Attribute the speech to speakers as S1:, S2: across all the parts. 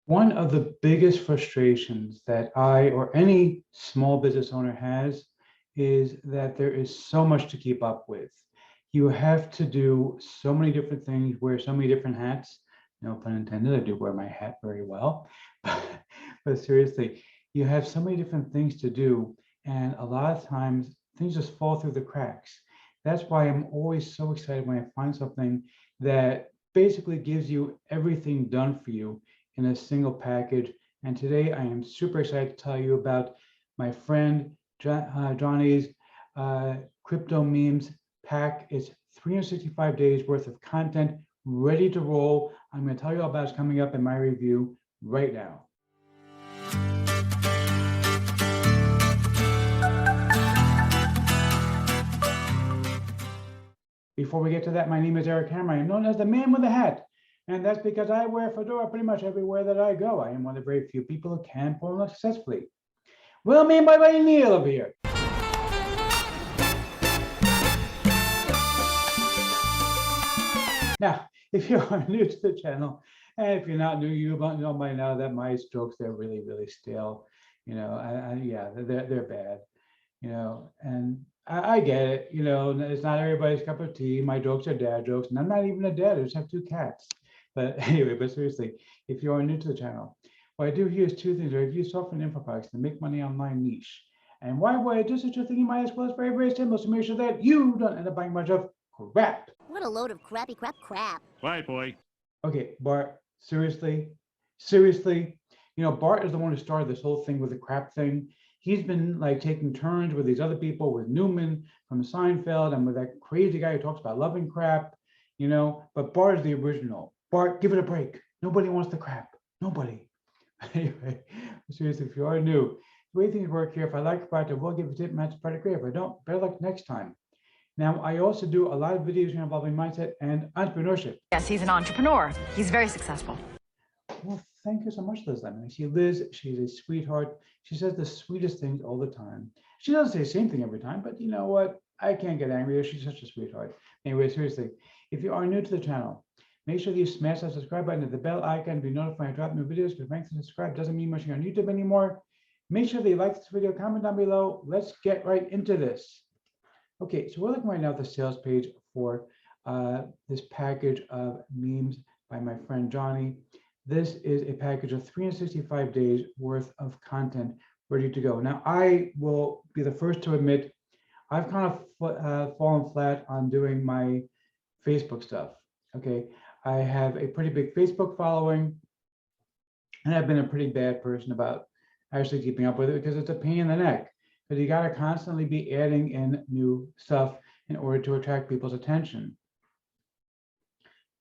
S1: One of the biggest frustrations that I or any small business owner has is that there is so much to keep up with. You have to do so many different things, wear so many different hats. No pun intended, I do wear my hat very well. But seriously, you have so many different things to do, and a lot of times things just fall through the cracks. That's why I'm always so excited when I find something that basically gives you everything done for you in a single package. And today I am super excited to tell you about my friend Johnny's crypto memes pack. It's 365 days worth of content ready to roll. I'm going to tell you all about it coming up in my review right now. Before we get to that, my name is Eric Hammer. I am known as the man with the hat. And that's because I wear a fedora pretty much everywhere that I go. I am one of the very few people who can pull them successfully. Well, me and my buddy Neil over here. Now, if you are new to the channel, and if you're not new, you know by now that my jokes, they're really, really stale. Yeah, they're bad, and I get it. It's not everybody's cup of tea. My jokes are dad jokes, and I'm not even a dad. I just have two cats. But anyway, but seriously, if you are new to the channel, what I do here is two things. I review software and info products to make money online niche. And why would I do such a thing? You might as well. It's very, very simple to make sure that you don't end up buying a bunch of crap.
S2: What a load of crappy crap.
S3: Right, boy.
S1: Okay, Bart, seriously, Bart is the one who started this whole thing with the crap thing. He's been like taking turns with these other people, with Newman from Seinfeld and with that crazy guy who talks about loving crap, but Bart is the original. Bart, give it a break. Nobody wants the crap. Nobody. Anyway, seriously, if you are new, the way things work here, if I like the product, I will give a tip, match the product great. If I don't, better luck next time. Now, I also do a lot of videos here involving mindset and entrepreneurship.
S4: Yes, he's an entrepreneur. He's very successful.
S1: Well, thank you so much, Liz Lemon. See, Liz, she's a sweetheart. She says the sweetest things all the time. She doesn't say the same thing every time, but you know what? I can't get angry with her. She's such a sweetheart. Anyway, seriously, if you are new to the channel, make sure that you smash that subscribe button at the bell icon to be notified when I drop new videos, because ranks and subscribe doesn't mean much on YouTube anymore. Make sure that you like this video, comment down below. Let's get right into this. Okay, so we're looking right now at the sales page for this package of memes by my friend Johnny. This is a package of 365 days worth of content ready to go. Now, I will be the first to admit I've kind of fallen flat on doing my Facebook stuff. Okay, I have a pretty big Facebook following, and I've been a pretty bad person about actually keeping up with it because it's a pain in the neck. Because you got to constantly be adding in new stuff in order to attract people's attention.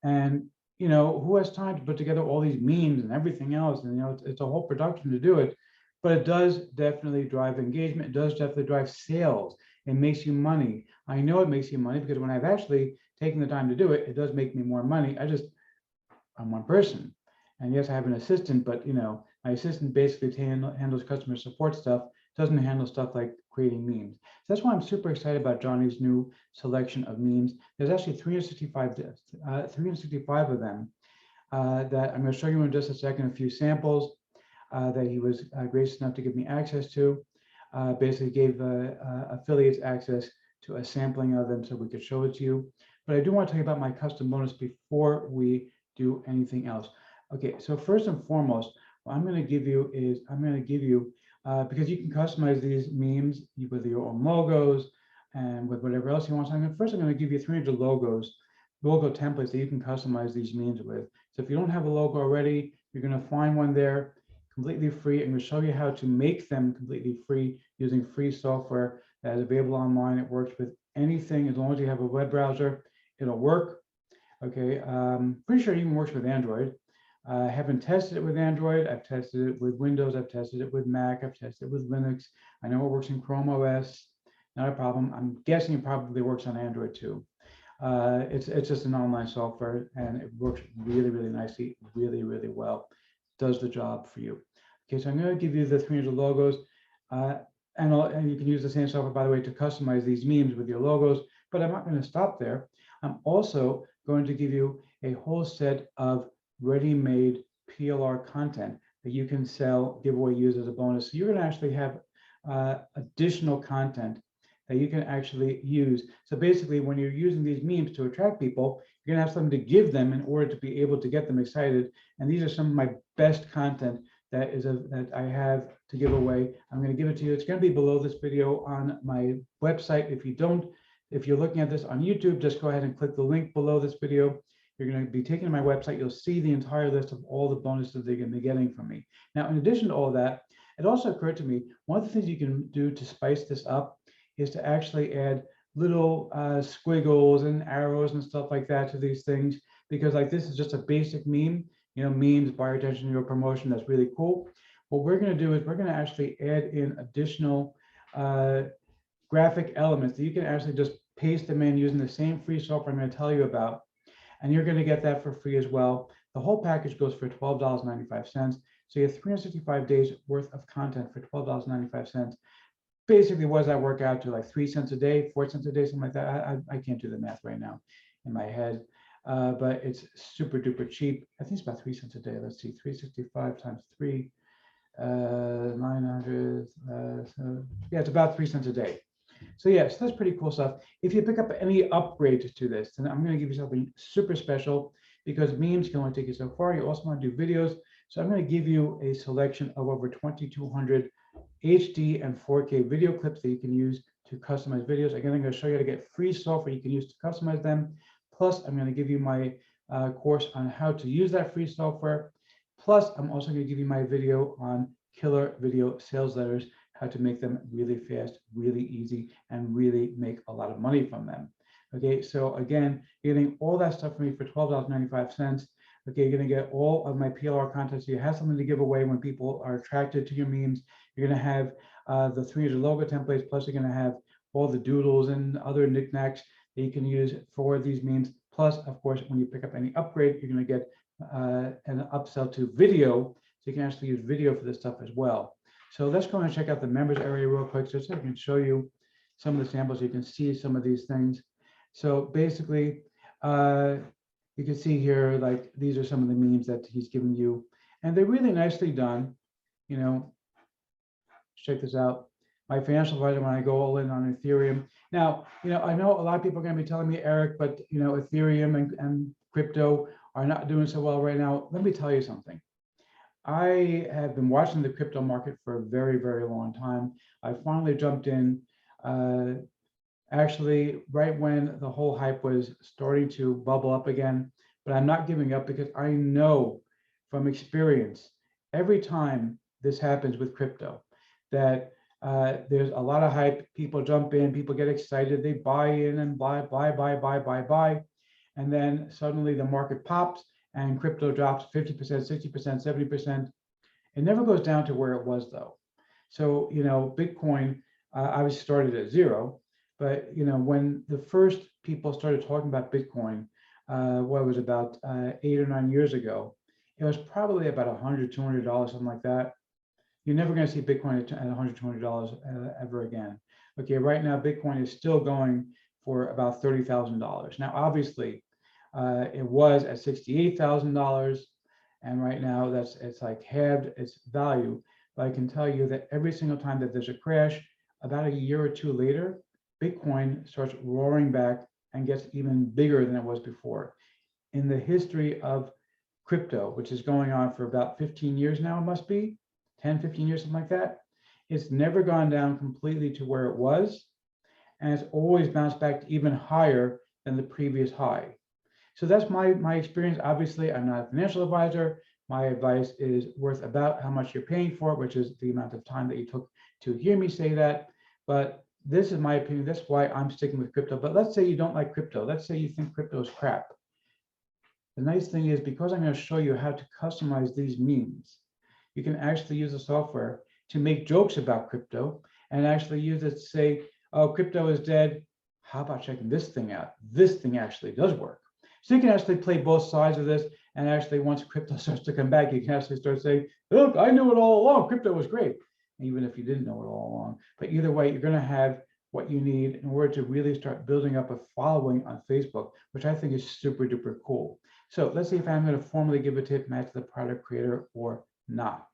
S1: And who has time to put together all these memes and everything else? And it's a whole production to do it, but it does definitely drive engagement. It does definitely drive sales. It makes you money. I know it makes you money because when I've actually taken the time to do it, it does make me more money. I'm one person, and yes, I have an assistant, but my assistant basically handles customer support stuff, doesn't handle stuff like creating memes. So that's why I'm super excited about Johnny's new selection of memes. There's actually 365 of them that I'm going to show you in just a second, a few samples that he was gracious enough to give me access to. Basically gave affiliates access to a sampling of them so we could show it to you. But I do want to tell you about my custom bonus before we do anything else. Okay, so first and foremost, what I'm going to give you is because you can customize these memes with your own logos and with whatever else you want. So first I'm going to give you 300 logo templates that you can customize these memes with. So if you don't have a logo already, you're going to find one there completely free. I'm going to show you how to make them completely free using free software that is available online. It works with anything as long as you have a web browser. It'll work. Okay, pretty sure it even works with Android. I haven't tested it with Android. I've tested it with Windows. I've tested it with Mac. I've tested it with Linux. I know it works in Chrome OS. Not a problem. I'm guessing it probably works on Android too. It's just an online software, and it works really, really nicely, really, really well. Does the job for you. Okay, so I'm going to give you the 300 logos, and you can use the same software, by the way, to customize these memes with your logos. But I'm not going to stop there. I'm also going to give you a whole set of ready-made PLR content that you can sell, give away, use as a bonus. So you're going to actually have additional content that you can actually use. So basically, when you're using these memes to attract people, you're going to have something to give them in order to be able to get them excited. And these are some of my best content that I have to give away. I'm going to give it to you. It's going to be below this video on my website. If you're looking at this on YouTube, just go ahead and click the link below this video. You're going to be taken to my website. You'll see the entire list of all the bonuses they're going to be getting from me. Now, in addition to all that, it also occurred to me, one of the things you can do to spice this up is to actually add little squiggles and arrows and stuff like that to these things, because like this is just a basic meme, memes, buy your attention to your promotion. That's really cool. What we're going to do is we're going to actually add in additional graphic elements that you can actually just paste them in using the same free software I'm going to tell you about. And you're going to get that for free as well. The whole package goes for $12.95. So you have 365 days worth of content for $12.95. Basically, what does that work out to? Like 3 cents a day, 4 cents a day, something like that. I can't do the math right now in my head, but it's super duper cheap. I think it's about 3 cents a day. Let's see, 365 times 3, 900. So yeah, it's about 3 cents a day. So yes, that's pretty cool stuff. If you pick up any upgrade to this, then I'm going to give you something super special, because memes can only take you so far. You also want to do videos. So I'm going to give you a selection of over 2,200 HD and 4K video clips that you can use to customize videos. Again, I'm going to show you how to get free software you can use to customize them. Plus, I'm going to give you my course on how to use that free software. Plus, I'm also going to give you my video on killer video sales letters, how to make them really fast, really easy, and really make a lot of money from them. Okay, so again, you're getting all that stuff from me for $12.95. Okay, you're going to get all of my PLR content, so you have something to give away when people are attracted to your memes. You're going to have the 300 logo templates, plus you're going to have all the doodles and other knickknacks that you can use for these memes. Plus, of course, when you pick up any upgrade, you're going to get an upsell to video, so you can actually use video for this stuff as well. So let's go and check out the members area real quick, just so I can show you some of the samples. You can see some of these things. So basically, you can see here, like, these are some of the memes that he's giving you, and they're really nicely done. Check this out. My financial advisor, when I go all in on Ethereum. Now, I know a lot of people are going to be telling me, Eric, but Ethereum and crypto are not doing so well right now. Let me tell you something. I have been watching the crypto market for a very, very long time. I finally jumped in actually right when the whole hype was starting to bubble up again, but I'm not giving up, because I know from experience, every time this happens with crypto, that there's a lot of hype, people jump in, people get excited, they buy in and buy, and then suddenly the market pops and crypto drops 50%, 60%, 70%. It never goes down to where it was though. So, Bitcoin obviously started at zero, but when the first people started talking about Bitcoin, what was about 8 or 9 years ago, it was probably about $100, $200, something like that. You're never going to see Bitcoin at $100, $200 ever again. Okay, right now Bitcoin is still going for about $30,000. Now, obviously, it was at $68,000, and right now it's like halved its value. But I can tell you that every single time that there's a crash, about a year or two later, Bitcoin starts roaring back and gets even bigger than it was before. In the history of crypto, which is going on for about 15 years now, it must be 10, 15 years, something like that, it's never gone down completely to where it was, and it's always bounced back to even higher than the previous high. So that's my experience. Obviously, I'm not a financial advisor. My advice is worth about how much you're paying for it, which is the amount of time that you took to hear me say that. But this is my opinion. That's why I'm sticking with crypto. But let's say you don't like crypto. Let's say you think crypto is crap. The nice thing is, because I'm going to show you how to customize these memes, you can actually use the software to make jokes about crypto and actually use it to say, oh, crypto is dead. How about checking this thing out? This thing actually does work. So you can actually play both sides of this. And actually, once crypto starts to come back, you can actually start saying, look, I knew it all along. Crypto was great, even if you didn't know it all along. But either way, you're going to have what you need in order to really start building up a following on Facebook, which I think is super duper cool. So let's see if I'm going to formally give a tip match to the product creator or not.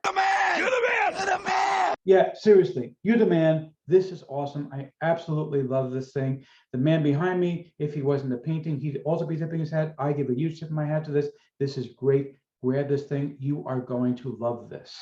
S3: The man! You're the man! You're the man!
S1: Yeah, seriously, you're the man. This is awesome. I absolutely love this thing. The man behind me, if he wasn't a painting, he'd also be tipping his hat. I give a huge tip of my hat to this. This is great. Grab this thing. You are going to love this.